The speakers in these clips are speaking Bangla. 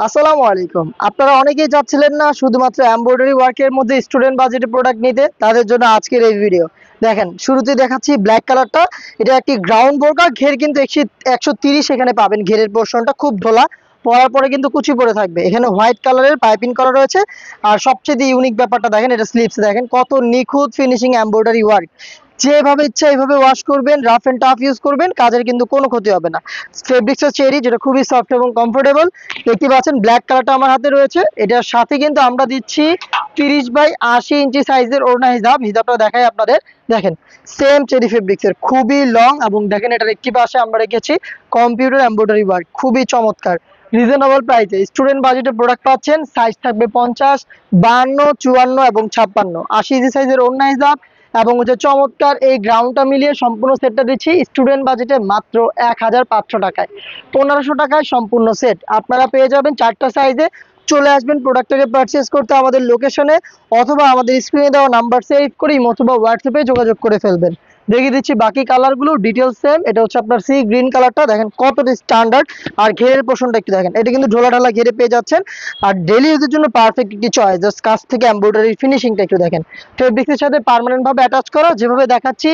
আসসালামু আলাইকুম। আপনারা অনেকেই চাচ্ছিলেন না শুধুমাত্র এমব্রয়ডারি ওয়ার্কের মধ্যে স্টুডেন্ট বাজেটে প্রোডাক্ট নিতে, তাদের জন্য আজকের এই ভিডিও। দেখেন শুরুতেই দেখাচ্ছি ব্ল্যাক কালারটা। এটা একটি গ্রাউন্ড বোরকা, ঘের কিন্তু 130 এখানে পাবেন। ঘেরের পোর্শনটা খুব ঢোলা, পরার পরে কিন্তু কুচি পড়ে থাকবে। এখানে হোয়াইট কালারের পাইপিং করা রয়েছে। আর সবচেয়ে ইউনিক ব্যাপারটা দেখেন, এটা স্লিপস দেখেন কত নিখুঁত ফিনিশিং এমব্রয়ডারি ওয়ার্ক। যেভাবে ইচ্ছা এইভাবে ওয়াশ করবেন, রাফ এন্ড টাফ ইউজ করবেন, কাজের কিন্তু কোনো ক্ষতি হবে না। ফেব্রিক্সের চেরি, যেটা খুবই সফট এবং কমফোর্টেবল। দেখতে পাচ্ছেন ব্ল্যাক কালারটা আমার হাতে রয়েছে। এটার সাথে কিন্তু আমরা দিচ্ছি 30 বাই 80 ইঞ্চি সাইজের ওড়না হিজাব। হিজাবটা দেখাই আপনাদের। দেখেন সেম চেরি ফেব্রিক্সের, খুবই লং, এবং দেখেন এটার একটি পাশে আমরা রেখেছি কম্পিউটার এমব্রয়ডারি ওয়ার্ক, খুবই চমৎকার। রিজনেবল প্রাইসে স্টুডেন্ট বাজেটে প্রোডাক্ট পাচ্ছেন। সাইজ থাকবে 50, 52, 54 এবং 56। 80 ইঞ্চি সাইজের ওড়না হিজাব এবং হচ্ছে চমৎকার এই গ্রাউন্ডটা মিলিয়ে সম্পূর্ণ সেটটা দিচ্ছি স্টুডেন্ট বাজেটে মাত্র 1500 টাকায়। 1500 টাকায় সম্পূর্ণ সেট আপনারা পেয়ে যাবেন 4টা সাইজে। চলে আসবেন প্রোডাক্টটাকে পারচেস করতে আমাদের লোকেশনে, অথবা আমাদের স্ক্রিনে দেওয়া নাম্বার সেভ করে অথবা হোয়াটসঅ্যাপে যোগাযোগ করে ফেলবেন। দেখিয়ে দিচ্ছি বাকি কালারগুলো ডিটেলস সেম। এটা হচ্ছে আপনার সি গ্রিন কালারটা, দেখেন কতটা স্ট্যান্ডার্ড। আর ঘেরের পোর্শনটা একটু দেখেন, এটা কিন্তু ঢোলা ঢালা ঘেরে পেয়ে যাচ্ছেন। আর ডেলি ইউজের জন্য পারফেক্ট একটি চয়েস। জাস্ট কাছ থেকে এমব্রয়ডারি ফিনিশিংটা একটু দেখেন। ফেব্রিক্সের সাথে পার্মানেন্ট ভাবে অ্যাটাচ করা, যেভাবে দেখাচ্ছি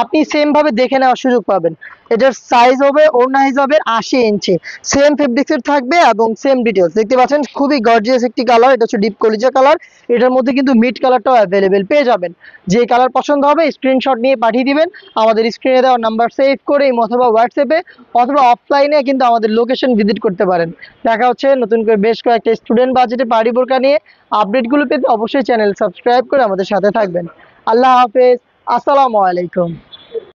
আপনি সেম ভাবে দেখে নেওয়ার সুযোগ পাবেন। এটার সাইজ হবে ওড়না হিসাবে 80 ইঞ্চি, সেম ফেব্রিক্সের থাকবে এবং সেম ডিটেলস। দেখতে পাচ্ছেন খুবই গর্জিয়াস একটি কালার, এটা হচ্ছে ডিপ কলিজা কালার। এটার মধ্যে কিন্তু মিড কালারটাও অ্যাভেলেবেল পেয়ে যাবেন। যে কালার পছন্দ হবে স্ক্রিনশট নিয়ে পাঠিয়ে দিবেন আমাদের স্ক্রিনে দেওয়া নাম্বার সেভ করে, অথবা হোয়াটসঅ্যাপে অথবা অফলাইনে কিন্তু আমাদের লোকেশন ভিজিট করতে পারেন। দেখা হচ্ছে নতুন করে বেশ কয়েকটা স্টুডেন্ট বাজেটে পার্টি বোরকা নিয়ে। আপডেটগুলো পেতে অবশ্যই চ্যানেল সাবস্ক্রাইব করে আমাদের সাথে থাকবেন। আল্লাহ হাফেজ। আসসালামু আলাইকুম।